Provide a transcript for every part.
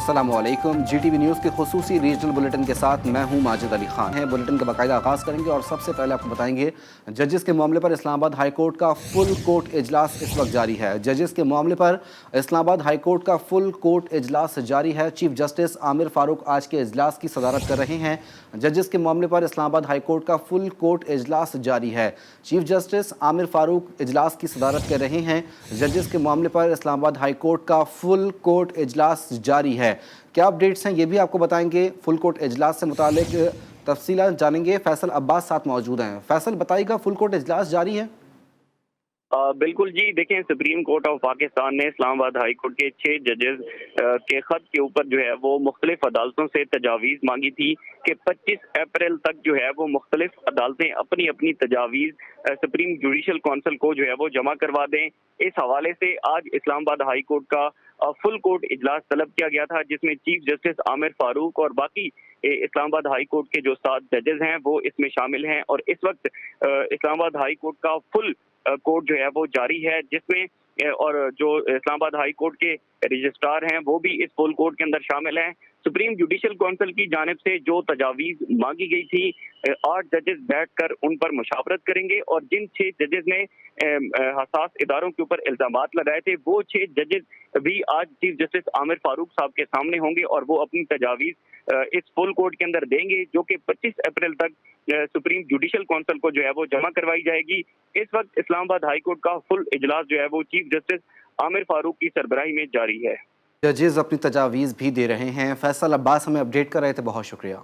अस्सलामुअलैकुम। GTV news के खुसूसी regional bulletin के साथ मैं हूं माजिद अली खान। है बुलेटिन का बाकायदा आगाज़ करेंगे और सबसे पहले आपको बताएंगे जजेस के मामले पर इस्लामाबाद हाई कोर्ट का फुल कोर्ट इजलास इस वक्त जारी है। जजेस के मामले पर इस्लामाबाद हाई कोर्ट का फुल कोर्ट इजलास जारी है। चीफ जस्टिस आमिर फारूक आज के इजलास की सदारत कर रहे हैं। जजेस के मामले पर इस्लामाबाद हाई कोर्ट का फुल कोर्ट इजलास जारी है। चीफ जस्टिस आमिर फारूक इजलास की सदारत कर रहे हैं। जजेस के मामले पर इस्लामाबाद हाई कोर्ट का फुल कोर्ट इजलास जारी है। क्या अपडेट्स हैं ये भी आपको बताएंगे। फुल कोर्ट इजलास से मुतालिक तफसीलात जानेंगे। फैसल अब्बास साथ मौजूद हैं। फैसल बताइएगा, फुल कोर्ट इजलास जारी है? बिल्कुल जी, देखें, सुप्रीम कोर्ट ऑफ पाकिस्तान ने इस्लामाबाद हाई कोर्ट के 6 जजेस के खत के ऊपर जो है वो मुख्तलिफ अदालतों से तजावीज़ मांगी थी कि 25 अप्रैल तक जो है वो मुख्तलिफ अदालतें अपनी अपनी तजावीज़ सुप्रीम जुडिशल काउंसिल को जो है वो जमा करवा दें। इस हवाले से आज इस्लामाबाद हाई कोर्ट का फुल कोर्ट इजलास तलब किया गया था, जिसमें चीफ जस्टिस आमिर फारूक और बाकी इस्लामाबाद हाई कोर्ट के जो 7 जजेस हैं वो इसमें शामिल हैं। और इस वक्त इस्लामाबाद हाई कोर्ट का फुल कोर्ट जो है वो जारी है, जिसमें और जो इस्लामाबाद हाई कोर्ट के रजिस्ट्रार हैं वो भी इस फुल कोर्ट के अंदर शामिल हैं। सुप्रीम जुडिशल काउंसिल की जानिब से जो तजावीज़ मांगी गई थी, 8 जजेस बैठकर उन पर मुशावरत करेंगे और जिन 6 जजेस ने हसास इदारों के ऊपर इल्जामात लगाए थे वो 6 जजेस भी आज चीफ जस्टिस आमिर फारूक साहब के सामने होंगे और वो अपनी तजावीज़ इस फुल कोर्ट के अंदर देंगे, जो कि 25 अप्रैल तक सुप्रीम जुडिशल काउंसिल को जो है वो जमा करवाई जाएगी। इस वक्त इस्लामाबाद हाई कोर्ट का फुल इजलास जो है वो चीफ जस्टिस आमिर फारूक की सरबराही में जारी है। जजेस अपनी तजावीज़ भी दे रहे हैं। फैसल अब्बास हमें अपडेट कर रहे थे, बहुत शुक्रिया।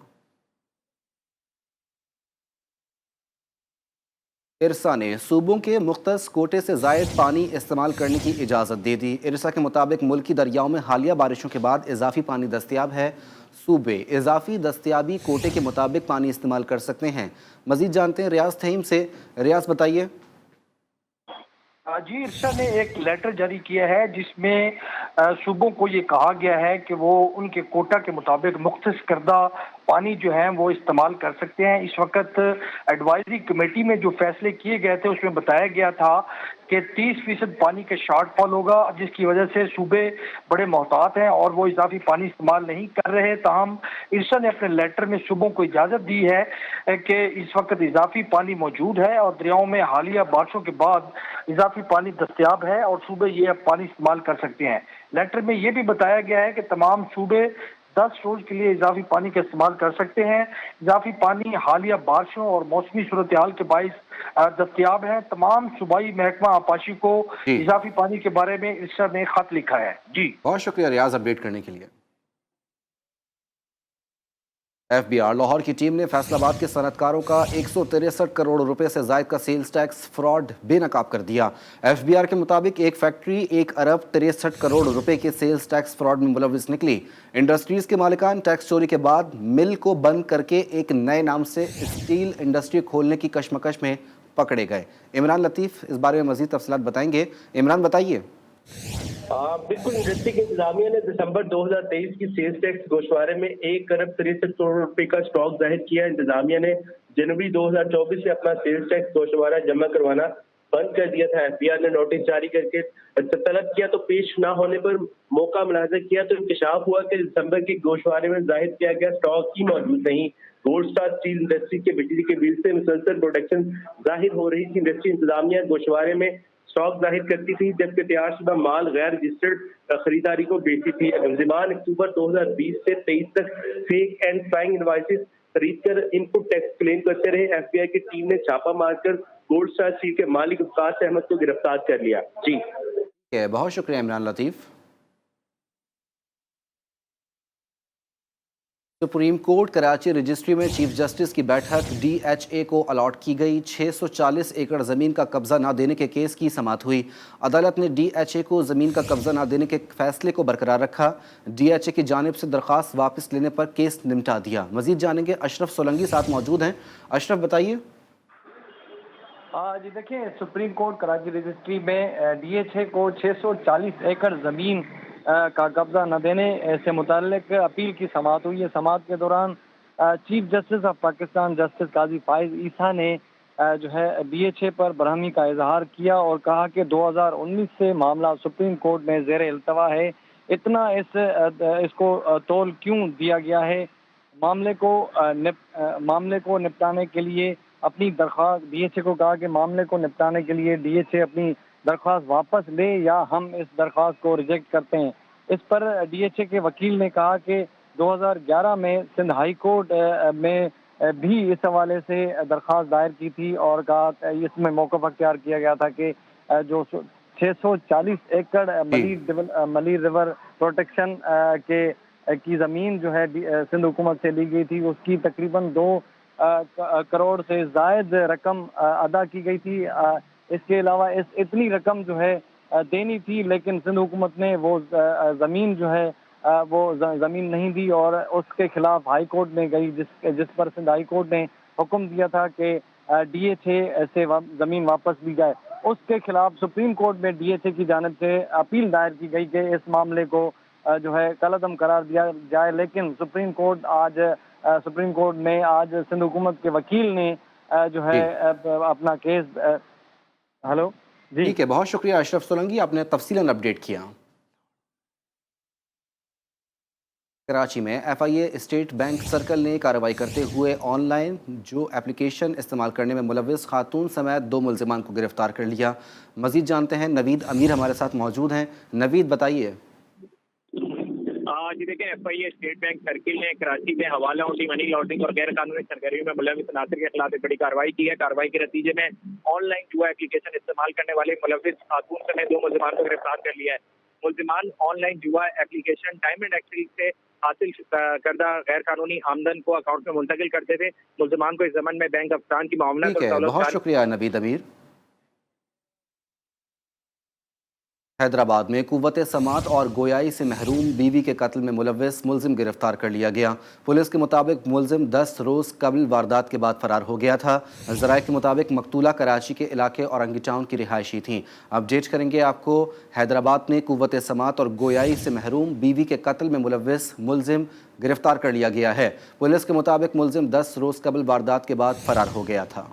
इरसा ने सूबों के मुख्तस कोटे से ज़ायद पानी इस्तेमाल करने की इजाज़त दे दी। इरसा के मुताबिक मुल्की दरियाओं में हालिया बारिशों के बाद इजाफी पानी दस्तियाब है। सूबे इजाफी दस्तियाबी कोटे के मुताबिक पानी इस्तेमाल कर सकते हैं। मज़ीद जानते हैं रियाज थहीम से। रियाज बताइए। जी, इरशा ने एक लेटर जारी किया है जिसमें सूबों को ये कहा गया है कि वो उनके कोटा के मुताबिक मुख्तस करदा पानी जो है वो इस्तेमाल कर सकते हैं। इस वक्त एडवाइजरी कमेटी में जो फैसले किए गए थे उसमें बताया गया था कि 30% पानी का शॉर्टफॉल होगा, जिसकी वजह से सूबे बड़े मोहतात हैं और वो इजाफी पानी इस्तेमाल नहीं कर रहे। ताहम इरशा ने अपने लेटर में सूबों को इजाज़त दी है कि इस वक्त इजाफी पानी मौजूद है और दरियाओं में हालिया बारिशों के बाद इजाफी पानी दस्तियाब है और सूबे ये अब पानी इस्तेमाल कर सकते हैं। लेटर में ये भी बताया गया है कि तमाम सूबे 10 रोज के लिए इजाफी पानी का इस्तेमाल कर सकते हैं। इजाफी पानी हालिया बारिशों और मौसमी सूरत हाल के बाइस दस्तियाब है। तमाम सूबाई महकमा आपाशी को इजाफी पानी के बारे में इरशा ने खत लिखा है। जी, बहुत शुक्रिया रियाज अपडेट करने के लिए। FBI लाहौर की टीम ने फैसलाबाद के सनतकारों का 163 करोड़ रुपए से ज़ायद का सेल्स टैक्स फ्रॉड बेनकाब कर दिया। FBI के मुताबिक एक फैक्ट्री 1 अरब 63 करोड़ रुपए के सेल्स टैक्स फ्रॉड में मुलविस निकली। इंडस्ट्रीज के मालिकान टैक्स चोरी के बाद मिल को बंद करके एक नए नाम से स्टील इंडस्ट्री खोलने की कशमकश में पकड़े गए। इमरान लतीफ़ इस बारे में मज़ीद तफसीलात बताएंगे। इमरान बताइए। बिल्कुल, इंडस्ट्री की इंतजामिया ने दिसंबर 2023 की सेल्स टैक्स गोशवारे में 1 अरब 63 करोड़ रुपए का स्टॉक जाहिर किया। इंतजामिया ने जनवरी 2024 से अपना सेल्स टैक्स गोशवारा जमा करवाना बंद कर दिया था। FBI ने नोटिस जारी करके तलब किया तो पेश ना होने पर मौका मुलाहजा किया तो इंकशाफ हुआ कि दिसंबर के गोशवारे में जाहिर किया गया स्टॉक ही मौजूद नहीं। गोल्ड स्टार स्टील इंडस्ट्री के बिजली के बिल से मुसलसल प्रोडक्शन जाहिर हो रही थी। इंडस्ट्री इंतजामिया गोशवारे में स्टॉक जाहिर करती थी, जबकि तैयारशुदा माल गैर रजिस्टर्ड खरीदारी को बेचती थी। मुलजिमान अक्टूबर 2020 से 23 तक फेक एंड फ्लाइंग इनवॉइसेस खरीद कर इनपुट टैक्स क्लेम करते रहे। FBI की टीम ने छापा मारकर गोल्ड स्टार स्टील के मालिक वकास अहमद को गिरफ्तार कर लिया। जी, बहुत शुक्रिया इमरान लतीफ़। सुप्रीम कोर्ट कराची रजिस्ट्री में चीफ जस्टिस की बैठक। DHA को अलॉट की गई 640 एकड़ ज़मीन का कब्ज़ा ना देने के केस की समाअत हुई। अदालत ने DHA को ज़मीन का कब्ज़ा ना देने के फैसले को बरकरार रखा। DHA की जानिब से दरख्वास्त वापस लेने पर केस निपटा दिया। मज़ीद जानेंगे, अशरफ सोलंगी साथ मौजूद हैं। अशरफ बताइए। जी देखिए, सुप्रीम कोर्ट कराची रजिस्ट्री में DHA को 640 एकड़ ज़मीन का कब्जा न देने से मुताल्लिक अपील की समाअत हुई है। समाअत के दौरान chief justice of Pakistan justice Qazi Faez Isa ने जो है DHA पर बरहमी का इजहार किया और कहा कि 2019 से मामला सुप्रीम कोर्ट में ज़ेर इल्तवा है। اتنا اس کو तोल क्यों दिया गया है। मामले को निपटाने के लिए अपनी दरख्वास्त DHA को कहा कि मामले को निपटाने के लिए DHA अपनी दरख्वास्त वापस ले या हम इस दरख्वास्त को रिजेक्ट करते हैं। इस पर DHA के वकील ने कहा कि 2011 में सिंध हाई कोर्ट में भी इस हवाले से दरख्वास्त दायर की थी और कहा इसमें मौक़िफ़ अख्तियार किया गया था कि जो 640 एकड़ मलीर रिवर प्रोटेक्शन की ज़मीन जो है सिंध हुकूमत से ली गई थी, उसकी तकरीबन 2 करोड़ से ज़ायद रकम अदा की गई थी। इसके अलावा इतनी रकम जो है देनी थी, लेकिन सिंध हुकूमत ने वो ज़मीन जो है वो ज़मीन नहीं दी और उसके खिलाफ हाई कोर्ट में गई, जिस पर सिंध हाई कोर्ट ने हुक्म दिया था कि DHA से ज़मीन वापस ली जाए। उसके खिलाफ सुप्रीम कोर्ट में DHA की जानिब से अपील दायर की गई कि इस मामले को जो है कलअदम करार दिया जाए, लेकिन सुप्रीम कोर्ट में आज सिंध हुकूमत के वकील ने जो है अपना केस हेलो जी ठीक है, बहुत शुक्रिया अशरफ सोलंकी, आपने तफसीलन अपडेट किया। कराची में FIA स्टेट बैंक सर्कल ने कार्रवाई करते हुए ऑनलाइन जो एप्लीकेशन इस्तेमाल करने में मुलव्विस खातून समेत 2 मुल्ज़िमान को गिरफ्तार कर लिया। मज़ीद जानते हैं, नवीद अमीर हमारे साथ मौजूद हैं। नवीद बताइए। जी देखिए, FIA स्टेट बैंक सर्किल ने कराची में हवाला हुंडी, मनी लॉन्ड्रिंग और गैर कानूनी सरगर्मियों में मुलव्विस अनासर के खिलाफ एक बड़ी कार्रवाई की है। कार्रवाई के नतीजे में ऑनलाइन जुआ एप्लीकेशन इस्तेमाल करने वाले मुलव्विस खातून समेत 2 मुल्ज़िमान को गिरफ्तार कर लिया है। मुल्ज़िमान ऑनलाइन जुआ एप्लीकेशन डायमंड एक्सचेंज से हासिल करदा गैर कानूनी आमदन को अकाउंट में मुंतकिल करते थे। मुल्ज़िमान को इस ज़मन में बैंक अफसरान की मामला ठीक है, बहुत शुक्रिया नवीद अमीर। हैदराबाद में कुव्वत समात और गोयाई से महरूम बीवी के कत्ल में मुलव्विस मुल्ज़िम गिरफ्तार कर लिया गया। पुलिस के मुताबिक मुल्ज़िम 10 रोज़ कबल वारदात के बाद फरार हो गया था। ज़राए के मुताबिक मकतूला कराची के इलाके औरंगी टाउन की रिहायशी थी। अपडेट करेंगे आपको। हैदराबाद में कुव्वत समात और गोयाई से महरूम बीवी के कत्ल में मुलव्विस मुल्ज़िम गिरफ्तार कर लिया गया है। पुलिस के मुताबिक मुल्ज़िम 10 रोज़ कबल वारदात के बाद फरार हो गया था।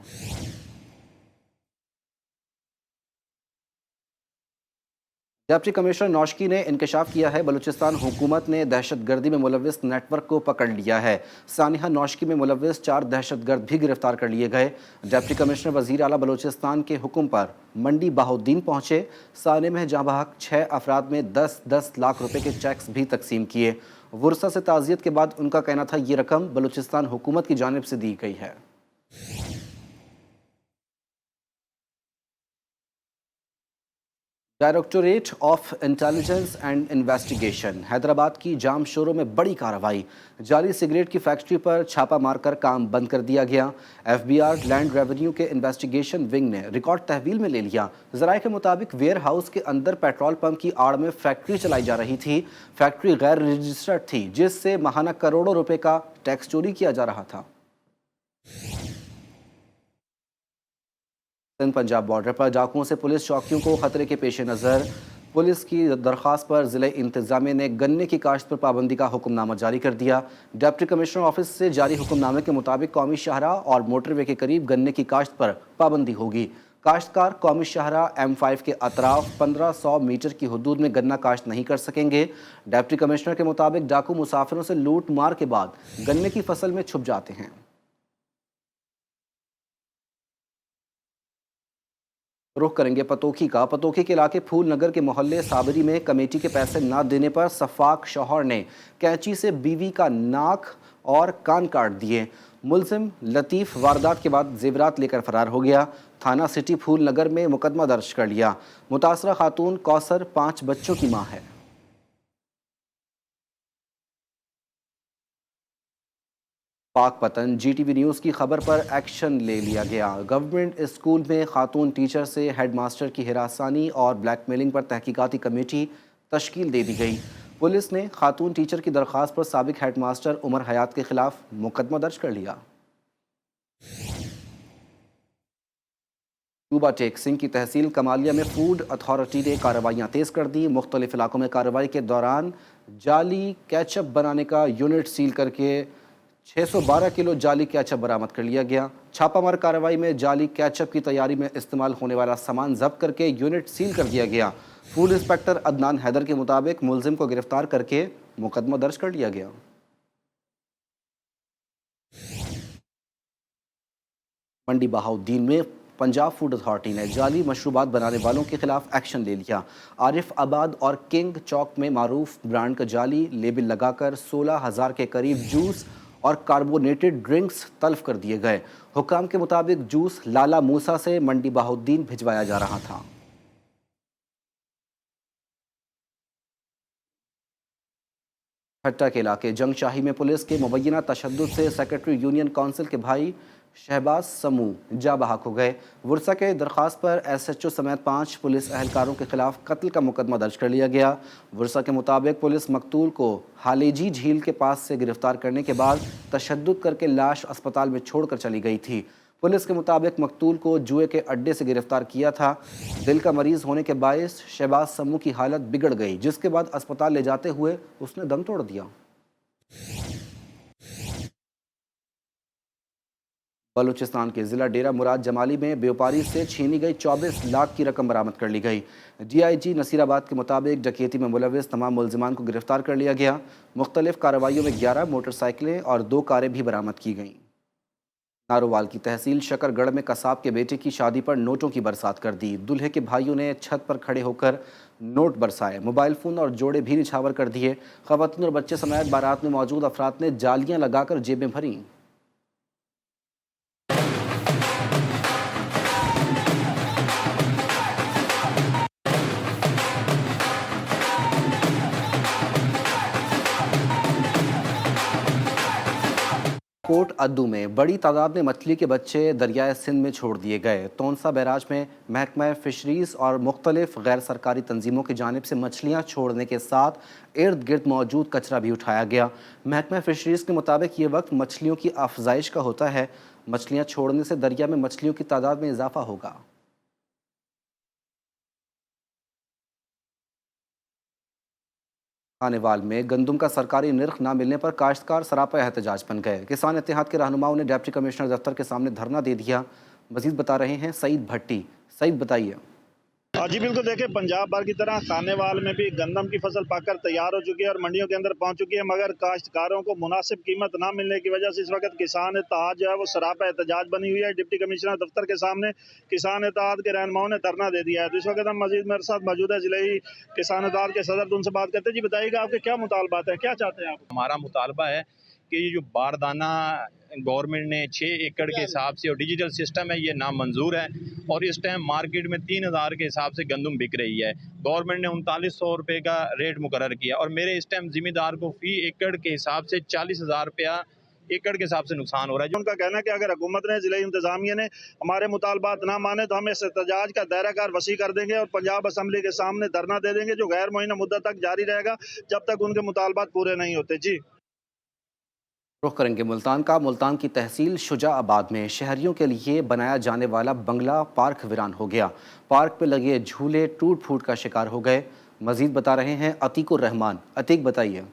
डिप्टी कमिश्नर नौशकी ने इंकशाफ किया है, बलूचिस्तान हुकूमत ने दहशतगर्दी में मुलव्विस नेटवर्क को पकड़ लिया है। सानिहा नौशकी में मुलव्विस 4 दहशतगर्द भी गिरफ्तार कर लिए गए। डिप्टी कमिश्नर वज़ीर आला बलूचिस्तान के हुक्म पर मंडी बहाउद्दीन पहुंचे। साने में जहाँ बहक 6 अफराद में 10-10 लाख रुपए के चेक्स भी तकसीम किए। वुरसा से ताज़ियत के बाद उनका कहना था ये रकम बलूचिस्तान हुकूमत की जानिब से दी गई है। Directorate of intelligence and investigation Hyderabad की जाम शोरों में बड़ी कार्रवाई। जाली सिगरेट की फैक्ट्री पर छापा मारकर काम बंद कर दिया गया। FBR लैंड रेवेन्यू के इन्वेस्टिगेशन विंग ने रिकॉर्ड तहवील में ले लिया। ज़राए के मुताबिक वेयर हाउस के अंदर पेट्रोल पंप की आड़ में फैक्ट्री चलाई जा रही थी। फैक्ट्री गैर रजिस्टर्ड थी, जिससे माहाना करोड़ों रुपए का टैक्स चोरी किया जा रहा था। सिंध पंजाब बॉर्डर पर डाकुओं से पुलिस चौकियों को खतरे के पेश नज़र पुलिस की दरख्वास्त पर ज़िले इंतज़ामिया ने गन्ने की काश्त पर पाबंदी का हुक्मनामा जारी कर दिया। डिप्टी कमिश्नर ऑफिस से जारी हुक्मनामे के मुताबिक कौमी शाहरा और मोटरवे के करीब गन्ने की काश्त पर पाबंदी होगी। काश्तकार कौमी शाहरा M5 के अतराफ 1500 मीटर की हदूद में गन्ना काश्त नहीं कर सकेंगे। डिप्टी कमिश्नर के मुताबिक डाकू मुसाफिरों से लूट मार के बाद गन्ने की फसल में छुप जाते हैं। रुख करेंगे पतोखी का। पतोखी के इलाके फूल नगर के मोहल्ले साबरी में कमेटी के पैसे ना देने पर सफाक शौहर ने कैंची से बीवी का नाक और कान काट दिए। मुल्जिम लतीफ़ वारदात के बाद जेवरात लेकर फरार हो गया। थाना सिटी फूल नगर में मुकदमा दर्ज कर लिया। मुतासरा खातून कौसर 5 बच्चों की मां है। पाक पतन GTV न्यूज़ की खबर पर एक्शन ले लिया गया। गवर्नमेंट स्कूल में खातून टीचर से हेडमास्टर की हिरासानी और ब्लैकमेलिंग पर तहकीकाती कमेटी तश्कील दे दी गई। पुलिस ने खातून टीचर की दरख्वास्त पर साबिक हेडमास्टर उमर हयात के खिलाफ मुकदमा दर्ज कर लिया। सूबा टेक सिंह की तहसील कमालिया में फूड अथॉरिटी ने कार्रवाइयाँ तेज़ कर दी। मुख्तलिफ इलाकों में कार्रवाई के दौरान जाली केचप बनाने का यूनिट सील करके 612 किलो जाली केचप बरामद कर लिया गया। छापामार कार्रवाई में जाली केचप की तैयारी में इस्तेमाल होने वाला सामान जब्त करके यूनिट सील कर दिया गया। फूड इंस्पेक्टर अदनान हैदर के मुताबिक मुलजिम को गिरफ्तार करके मुकदमा दर्ज कर लिया गया। मंडी बहाउद्दीन में पंजाब फूड अथॉरिटी ने जाली मशरूबात बनाने वालों के खिलाफ एक्शन ले लिया। आरिफ आबाद और किंग चौक में मारूफ ब्रांड का जाली लेबल लगाकर 16,000 के करीब जूस और कार्बोनेटेड ड्रिंक्स तल्फ कर दिए गए। हुक्काम के मुताबिक जूस लाला मूसा से मंडी बहाउद्दीन भिजवाया जा रहा था। भट्टा के इलाके जंगशाही में पुलिस के मुबैना तशद्दुद से सेक्रेटरी यूनियन काउंसिल के भाई शहबाज समूह जा बहक हो गए। वर्सा के दरख्वास्त पर SHO समेत 5 पुलिस अहलकारों के खिलाफ कत्ल का मुकदमा दर्ज कर लिया गया। वर्सा के मुताबिक पुलिस मकतूल को हालेजी झील के पास से गिरफ्तार करने के बाद तशद्दुद करके लाश अस्पताल में छोड़कर चली गई थी। पुलिस के मुताबिक मकतूल को जुए के अड्डे से गिरफ्तार किया था। दिल का मरीज होने के बायस शहबाज समूह की हालत बिगड़ गई, जिसके बाद अस्पताल ले जाते हुए उसने दम तोड़ दिया। बलूचिस्तान के ज़िला डेरा मुराद जमाली में व्यापारी से छीनी गई 24 लाख की रकम बरामद कर ली गई। DIG नसीराबाद के मुताबिक डकैती में मुलविस तमाम मुलजिमान को गिरफ्तार कर लिया गया। मुख्तलिफ कार्रवाइयों में 11 मोटरसाइकिलें और 2 कारें भी बरामद की गईं। नारोवाल की तहसील शकरगढ़ में कसाब के बेटे की शादी पर नोटों की बरसात कर दी। दूल्हे के भाइयों ने छत पर खड़े होकर नोट बरसाए, मोबाइल फ़ोन और जोड़े भी निछावर कर दिए। ख़वातीन और बच्चे समेत बारात में मौजूद अफराद ने जालियां लगाकर जेबें भरीं। कोट अद्दू में बड़ी तादाद में मछली के बच्चे दरियाए सिंध में छोड़ दिए गए। तोनसा बैराज में महकमा फ़िशरीज़ और मुख्तलिफ गैर सरकारी तंजीमों की जानिब से मछलियाँ छोड़ने के साथ इर्द गिर्द मौजूद कचरा भी उठाया गया। महकमा फ़िशरीज़ के मुताबिक ये वक्त मछलियों की अफजाइश का होता है। मछलियाँ छोड़ने से दरिया में मछलियों की तादाद में इजाफा होगा। खानेवाल में गंदम का सरकारी निर्ख न मिलने पर काश्तकार सरापा एहतजाज बन गए। किसान इत्तेहाद के रहनुमाओं ने डिप्टी कमिश्नर दफ्तर के सामने धरना दे दिया। मजीद बता रहे हैं सईद भट्टी। सईद बताइए। जी बिल्कुल, देखिए पंजाब भर की तरह खानेवाल में भी गंदम की फसल पककर तैयार हो चुकी है और मंडियों के अंदर पहुंच चुकी है, मगर काश्तकारों को मुनासिब कीमत ना मिलने की वजह से इस वक्त किसान इत्तेहाद जो है वो सरापा एहतजाज बनी हुई है। डिप्टी कमिश्नर दफ्तर के सामने किसान इत्तेहाद के रहनुमाओं ने धरना दे दिया है। तो इस वक्त हम मजीद मेरे साथ मौजूद है जिले किसान इत्तेहाद के सदर, तो उनसे बात करते हैं। जी बताइएगा, आपके क्या मुतालबात है, क्या चाहते हैं आप? हमारा मुतालबा है कि ये जो बारदाना गवर्नमेंट ने 6 एकड़ के हिसाब से और डिजिटल सिस्टम है, ये नामंजूर है और इस टाइम मार्केट में 3,000 के हिसाब से गंदम बिक रही है। गवर्नमेंट ने 3900 रुपये का रेट मुकर्रर किया और मेरे इस टाइम ज़िम्मेदार को फी एकड़ के हिसाब से 40,000 रुपया एकड़ के हिसाब से नुकसान हो रहा है। उनका कहना है कि अगर हुकूमत ने, जिला इंतजामिया ने हमारे मुतालबात ना माने तो हम इस एहतजाज का दायराकार वसी कर देंगे और पंजाब असम्बली के सामने धरना दे देंगे, जो गैर मुअय्यना मुद्दत तक जारी रहेगा जब तक उनके मुतालबात पूरे नहीं होते। जी रुख करेंगे मुल्तान का। मुल्तान की तहसील शुजाआबाद में शहरियों के लिए बनाया जाने वाला बंगला पार्क वीरान हो गया। पार्क पे लगे झूले टूट फूट का शिकार हो गए। मजीद बता रहे हैं अतीकुर रहमान। अतीक बताइए।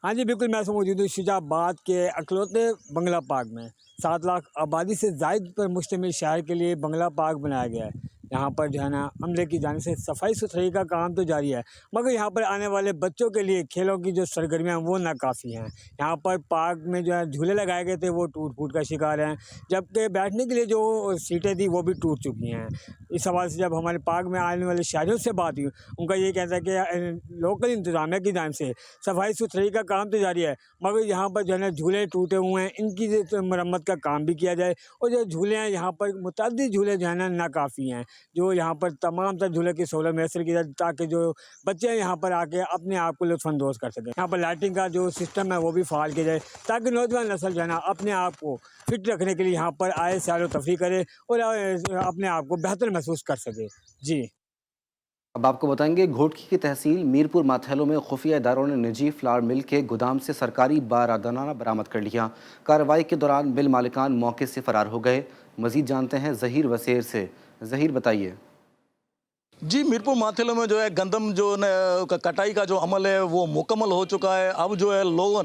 हाँ जी बिल्कुल, मैं मौजूद हूँ शुजाबाद के अकलौते बंगला पार्क में। 7 लाख आबादी से ज़ायद पर मुश्तमिल शहर के लिए बंगला पार्क बनाया गया है। यहाँ पर जो है ना अमले की जानिब से सफाई सुथराई का काम तो जारी है, मगर यहाँ पर आने वाले बच्चों के लिए खेलों की जो सरगर्मियाँ वो नाकाफ़ी हैं। यहाँ पर पार्क में जो है झूले लगाए गए थे वो टूट फूट का शिकार हैं, जबकि बैठने के लिए जो सीटें थी वो भी टूट चुकी हैं। इस हवाले से जब हमारे पार्क में आने वाले शहरियों से बात हुई, उनका ये कहना है कि लोकल इंतजामिया की जानिब से सफाई सुथराई का काम तो जारी है, मगर यहाँ पर जो है ना झूले टूटे हुए हैं, इनकी मरम्मत का काम भी किया जाए। और जो झूले हैं यहाँ पर मुतअद्दिद झूले जो है ना नाकाफ़ी हैं, जो यहाँ पर तमाम तर झूले की सहूलत मैसर की जाए ताकि जो बच्चे यहाँ पर आके अपने आप को लुत्फ़अंदोज़ कर सकें। यहाँ पर लाइटिंग का जो सिस्टम है वो भी फ़ाल किया जाए ताकि नौजवान नस्ल जो है ना अपने आप को फिट रखने के लिए यहाँ पर आए, सैर व तफरीह करे और अपने आप को बेहतर महसूस कर सके। जी अब आपको बताएंगे घोटकी की तहसील मीरपुर माथेलो में खुफिया इदारों ने निजी फ्लावर मिल के गोदाम से सरकारी बारदाना बरामद कर लिया। कार्रवाई के दौरान मिल मालिकान मौके से फरार हो गए। मजीद जानते हैं ज़हीर वसीर से। ज़हीर बताइए। जी, मीरपुर माथेलो में जो है गंदम जो कटाई का जो अमल है वो मुकम्मल हो चुका है। अब जो है लोगों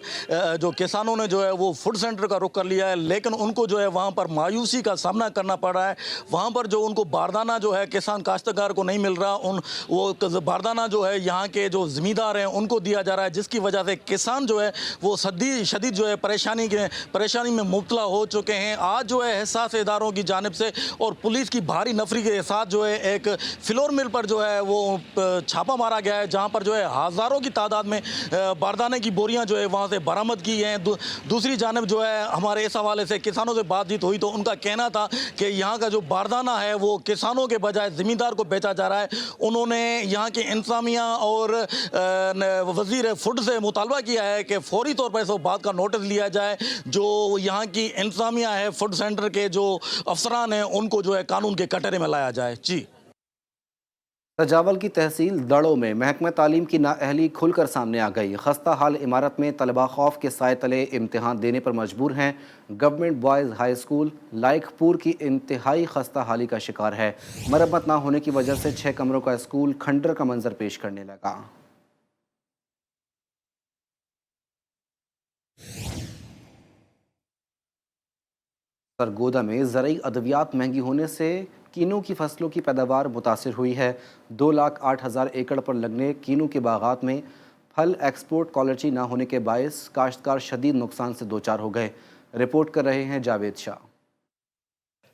जो किसानों ने जो है वो फूड सेंटर का रुख कर लिया है, लेकिन उनको जो है वहाँ पर मायूसी का सामना करना पड़ रहा है। वहाँ पर जो उनको बारदाना जो है किसान काश्तकार को नहीं मिल रहा, वो बारदाना जो है यहाँ के जो ज़मींदार हैं उनको दिया जा रहा है, जिसकी वजह से किसान जो है वो शदीद जो है परेशानी में मुब्तला हो चुके हैं। आज जो है हिसास इदारों की जानिब से और पुलिस की भारी नफरी के साथ जो है एक फ्लोर मिल पर जो है वो छापा मारा गया है, जहां पर जो है हज़ारों की तादाद में बारदाने की बोरियां जो है वहां से बरामद की हैं। दूसरी जानिब जो है हमारे इस हवाले से किसानों से बातचीत हुई तो उनका कहना था कि यहाँ का जो बारदाना है वो किसानों के बजाय ज़मींदार को बेचा जा रहा है। उन्होंने यहाँ के इंतज़ामिया और वज़ीर फूड से मुतालबा किया है कि फौरी तौर पर इस बात का नोटिस लिया जाए, जो यहाँ की इंतज़ामिया है फूड सेंटर के जो अफसरान हैं उनको जो है कानून के कटहरे में लाया जाए। जी। सजावल की तहसील दड़ों में महकमा तालीम की नाअहली खुलकर सामने आ गई। खस्ता हाल इमारत में तलबा खौफ के साए तले इम्तिहान देने पर मजबूर हैं। गवर्नमेंट बॉयज़ हाई स्कूल लाइकपुर की इंतहाई खस्ता हाली का शिकार है। मरम्मत ना होने की वजह से 6 कमरों का स्कूल खंडर का मंजर पेश करने लगा। सरगोदा में ज़रई अद्वियात महंगी होने से कीनू की फसलों की पैदावार मुतासिर हुई है। 2,08,000 एकड़ पर लगने कीनू के बागात में फल एक्सपोर्ट क्वालिटी ना होने के बायस काश्तकार शदीद नुकसान से दो चार हो गए। रिपोर्ट कर रहे हैं जावेद शाह।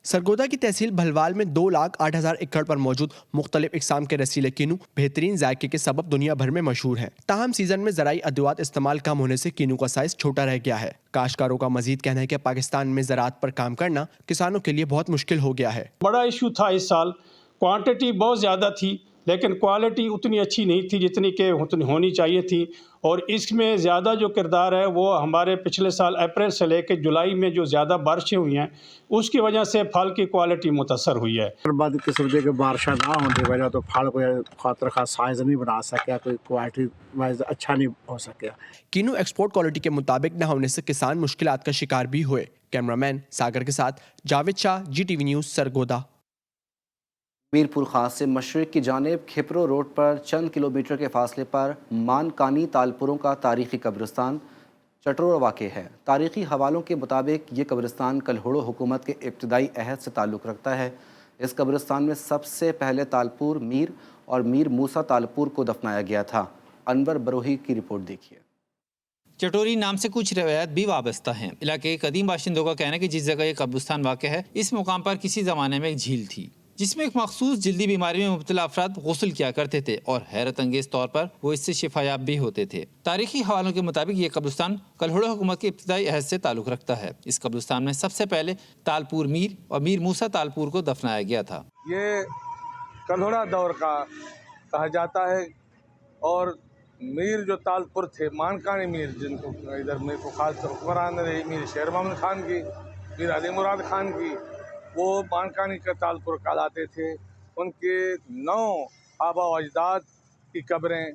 सरगोदा की तहसील भलवाल में 2,08,000 एकड़ पर मौजूद मुख्तलिफ इकसाम के रसीले कीनू बेहतरीन जायके के सबब दुनिया भर में मशहूर हैं। ताहम सीजन में ज़राई अद्वियात इस्तेमाल कम होने से कीनू का साइज छोटा रह गया है। काश्तकारों का मजीद कहना है कि पाकिस्तान में ज़राअत पर काम करना किसानों के लिए बहुत मुश्किल हो गया है। बड़ा इशू था इस साल, क्वांटिटी बहुत ज़्यादा थी लेकिन क्वालिटी उतनी अच्छी नहीं थी जितनी के होनी चाहिए थी, और इसमें ज़्यादा जो किरदार है वो हमारे पिछले साल अप्रैल से लेकर जुलाई में जो ज़्यादा बारिशें हुई हैं उसकी वजह से फल की क्वालिटी मुतासर हुई है। बाद किस्म के बारिशें ना होने की वजह तो फल को खातर का साइज नहीं बना सका, कोई क्वालिटी वाइज अच्छा नहीं हो सका। कीनू एक्सपोर्ट क्वालिटी के मुताबिक न होने से किसान मुश्किलात का शिकार भी हुए। कैमरामैन सागर के साथ जावेद शाह, GTV न्यूज़, सरगोदा। मीरपुर खास से मशरिक की जानिब खिपरो रोड पर चंद किलोमीटर के फासले पर मानकानी तालपुरों का तारीखी कब्रिस्तान चटरोड़ वाक़ है। तारीखी हवालों के मुताबिक ये कब्रिस्तान कलहड़ो हुकूमत के इब्तदाई अहद से ताल्लुक़ रखता है। इस कब्रिस्तान में सबसे पहले तालपुर मीर और मीर मूसा तालपुर को दफनाया गया था। अनवर बरोही की रिपोर्ट देखिए। चटोरी नाम से कुछ रवायत भी वाबस्ता हैं। इलाके के कदीम बाशिंदों का कहना है कि जिस जगह ये कब्रिस्तान वाक़ है इस मुकाम पर किसी ज़माने में एक झील थी जिसमें एक मखसूस जल्दी बीमारी में मुब्तला अफराद गुस्ल किया करते थे और हैरत अंगेज तौर पर वो इससे शिफायाब भी होते थे। तारीखी हवालों के मुताबिक ये कब्रिस्तान कलहड़ा हुकूमत के इब्तदाई अहद से ताल्लुक़ रखता है। इस कब्रिस्तान में सबसे पहले तालपुर मीर और मीर मूसा तालपुर को दफनाया गया था। ये कलहड़ा दौर का कहा जाता है और मीर जो तालपुर थे, मानकानी मीर, जिनको इधर मेरे को खास हुक्मरान रही मीर शेर मोहम्मद खान की, मीर अली मुराद खान की, वो मानकानी का तालपुर कहलाते थे। उनके 9 आबा व अजदाद की कब्रें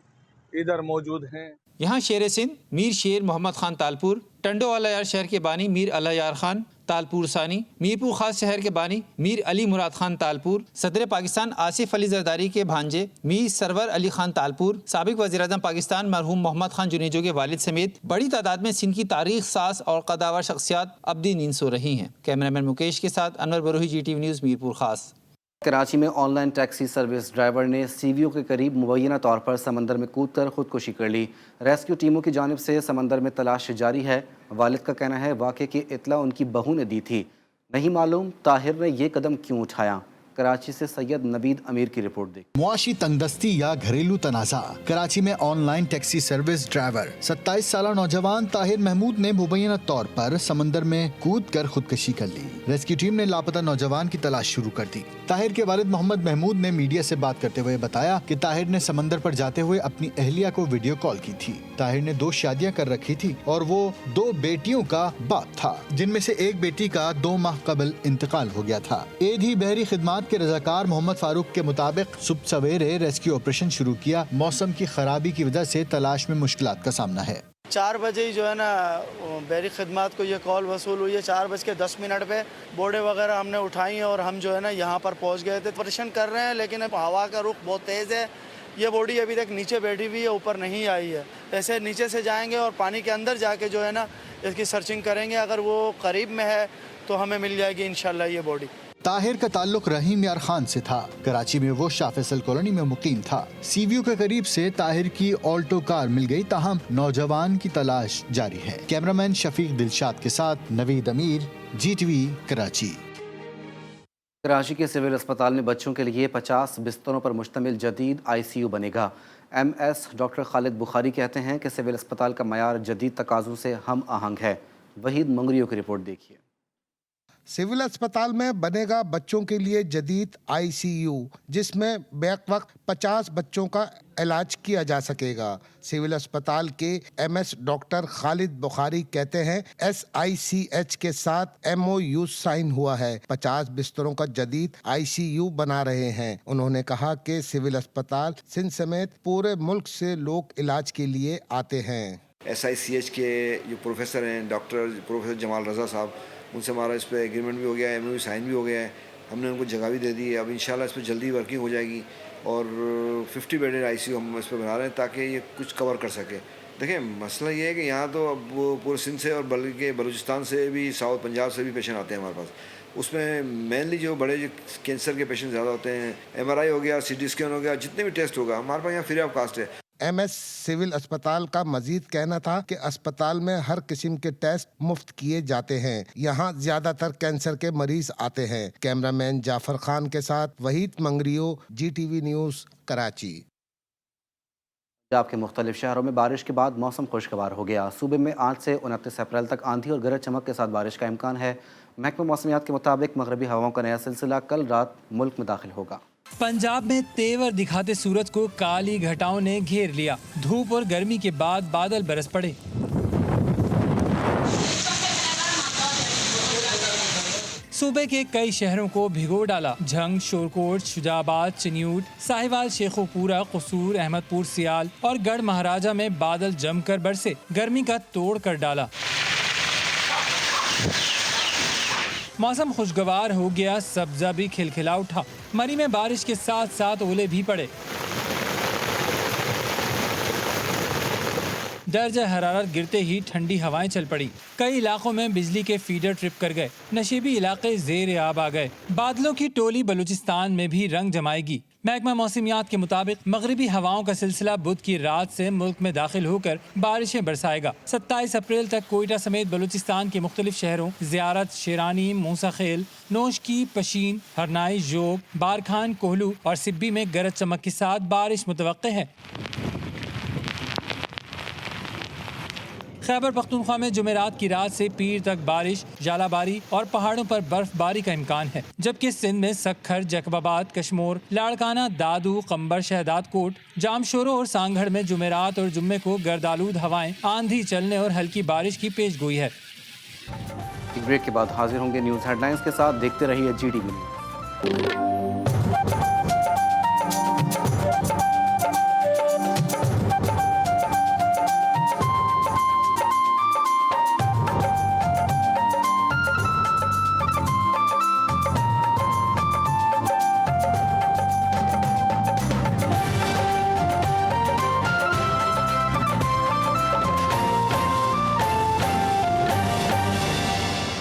इधर मौजूद हैं। यहाँ शेर सिंध मीर शेर मोहम्मद खान तालपुर, टंडो अलायार शहर के बानी मीर अलायार खान तालपुर सानी, मीरपुर खास शहर के बानी मीर अली मुराद खान तालपुर, सदर पाकिस्तान आसिफ अली जरदारी के भांजे मीर सरवर अली खान तालपुर, साबिक वज़ीर-ए-आज़म पाकिस्तान मरहूम मोहम्मद खान जुनेजो के वालिद समेत बड़ी तादाद में सिंध की तारीख साज और कदावर शख्सियात अब्दी नींद सो रही हैं। कैमरामैन मुकेश के साथ अनवर बरोही, GTV न्यूज़, मीरपुर खास। कराची में ऑनलाइन टैक्सी सर्विस ड्राइवर ने सीवियों के करीब मुबैना तौर पर समंदर में कूदकर खुदकुशी कर ली। रेस्क्यू टीमों की जानिब से समंदर में तलाश जारी है। वालिद का कहना है वाक़े की इत्तला उनकी बहू ने दी थी। नहीं मालूम ताहिर ने ये कदम क्यों उठाया। कराची से सैयद नबीद अमीर की रिपोर्ट देख। मुआशी तंगदस्ती या घरेलू तनाज़ा। कराची में ऑनलाइन टैक्सी सर्विस ड्राइवर 27 साल नौजवान ताहिर महमूद ने मुबैना तौर पर समंदर में कूदकर खुदकशी कर ली। रेस्क्यू टीम ने लापता नौजवान की तलाश शुरू कर दी। ताहिर के वालिद मोहम्मद महमूद ने मीडिया से बात करते हुए बताया कि ताहिर ने समंदर पर जाते हुए अपनी अहलिया को वीडियो कॉल की थी। ताहिर ने 2 शादियां कर रखी थी और वो 2 बेटियों का बाप था, जिनमें से एक बेटी का 2 माह कबल इंतकाल हो गया था। एधी बहरी खिदमात के रजाकार मोहम्मद फारूक के मुताबिक सुबह सवेरे रेस्क्यू ऑपरेशन शुरू किया। मौसम की खराबी की वजह से तलाश में मुश्किलात का सामना है। 4 बजे ही जो है ना बहरी खिदमत को ये कॉल वसूल हुई है। 4:10 पे बोर्डें वगैरह हमने उठाई हैं और हम जो है ना यहाँ पर पहुँच गए थे। परेशान कर रहे हैं लेकिन अब हवा का रुख बहुत तेज़ है। ये बॉडी अभी तक नीचे बैठी हुई है, ऊपर नहीं आई है। ऐसे नीचे से जाएंगे और पानी के अंदर जाके जो है ना इसकी सर्चिंग करेंगे। अगर वो करीब में है तो हमें मिल जाएगी इंशाल्लाह ये बॉडी। ताहिर का ताल्लुक रहीम यार खान से था। कराची में वो शाह फैसल कॉलोनी में मुकीम था। सीवीयू के करीब से ताहिर की ऑल्टो कार मिल गई, ताहम नौजवान की तलाश जारी है। कैमरामैन शफीक दिलशाद के साथ नवीद अमीर, GTV कराची। कराची के सिविल अस्पताल में बच्चों के लिए 50 बिस्तरों पर मुश्तमिल जदीद ICU बनेगा। MS डॉक्टर खालिद बुखारी कहते हैं कि सिविल अस्पताल का मयार जदीद तकाज़ों से हम आहंग है। वहीद मंगरियों की रिपोर्ट देखिए। सिविल अस्पताल में बनेगा बच्चों के लिए जदीद ICU, जिसमें बैक वक्त 50 बच्चों का इलाज किया जा सकेगा। सिविल अस्पताल के MS डॉक्टर खालिद बुखारी कहते हैं SICH के साथ MOU साइन हुआ है। 50 बिस्तरों का जदीद ICU बना रहे हैं। उन्होंने कहा कि सिविल अस्पताल सिंध समेत पूरे मुल्क से लोग इलाज के लिए आते हैं। SICH के जो प्रोफेसर हैं, डॉक्टर प्रोफेसर जमाल रज़ा साहब, उनसे हमारा इस पर एग्रीमेंट भी हो गया है, MOU साइन भी हो गया है। हमने उनको जगह भी दे दी है। अब इंशाल्लाह इस पर जल्दी वर्किंग हो जाएगी और 50 बेडेड ICU हम इस पर बना रहे हैं ताकि ये कुछ कवर कर सके। देखिए, मसला ये है कि यहाँ तो अब वो पूरे सिंध से और बल्कि बलूचिस्तान से भी, साउथ पंजाब से भी पेशेंट आते हैं हमारे पास। उसमें मेनली जो बड़े जो कैंसर के पेशेंट ज़्यादा होते हैं, MRI हो गया, CT स्कैन हो गया, जितने भी टेस्ट होगा हमारे पास यहाँ फ्री ऑफ कास्ट है। MS सिविल अस्पताल का मजीद कहना था कि अस्पताल में हर किस्म के टेस्ट मुफ्त किए जाते हैं। यहाँ ज्यादातर कैंसर के मरीज आते हैं। कैमरामैन जाफर खान के साथ वहीद मंगरियो, GTV न्यूज़ कराची। पंजाब के मुख्तलिफ शहरों में बारिश के बाद मौसम खुशगवार हो गया। सूबे में आज से 29 अप्रैल तक आंधी और गरज चमक के साथ बारिश का इम्कान है। महकमा मौसमियात के मुताबिक मगरबी हवाओं का नया सिलसिला कल रात मुल्क में दाखिल होगा। पंजाब में तेवर दिखाते सूरज को काली घटाओं ने घेर लिया। धूप और गर्मी के बाद बादल बरस पड़े। सूबे के कई शहरों को भिगो डाला। झंग, शोरकोट, शुजाबाद, चन्यूट, साहिवाल, शेखोपुरा, कसूर, अहमदपुर, सियाल और गढ़ महाराजा में बादल जमकर बरसे, गर्मी का तोड़ कर डाला। मौसम खुशगवार हो गया, सब्जा भी खिलखिला उठा। मरी में बारिश के साथ साथ ओले भी पड़े। दर्जा हरारत गिरते ही ठंडी हवाएं चल पड़ी। कई इलाकों में बिजली के फीडर ट्रिप कर गए। नशीबी इलाके ज़ेर आब आ गए। बादलों की टोली बलूचिस्तान में भी रंग जमाएगी। महकमा मौसमियात के मुताबिक मगरबी हवाओं का सिलसिला बुध की रात से मुल्क में दाखिल होकर बारिशें बरसाएगा। 27 अप्रैल तक कोयटा समेत बलूचिस्तान के मुख्तलिफ शहरों ज़ियारत, शेरानी, मूसा खेल, नोशकी, पशीन, हरनाई, जोग, बारखान, कोहलू और सिब्बी में गरज चमक के साथ बारिश मुतवक्के है। खैबर पख्तूनख्वा में जुमेरात की रात से पीर तक बारिश, जालाबारी और पहाड़ों पर बर्फबारी का इम्कान है, जबकि सिंध में सखर, जैकबाबाद, कश्मोर, लाड़काना, दादू, कंबर, शहदाद कोट, जामशोरो और सांगढ़ में जुमेरात और जुम्मे को गर्दालूद हवाएं, आंधी चलने और हल्की बारिश की पेशगोई है। एक ब्रेक के बाद हाजिर होंगे न्यूज़ हेडलाइंस के साथ। देखते रहिए GTV।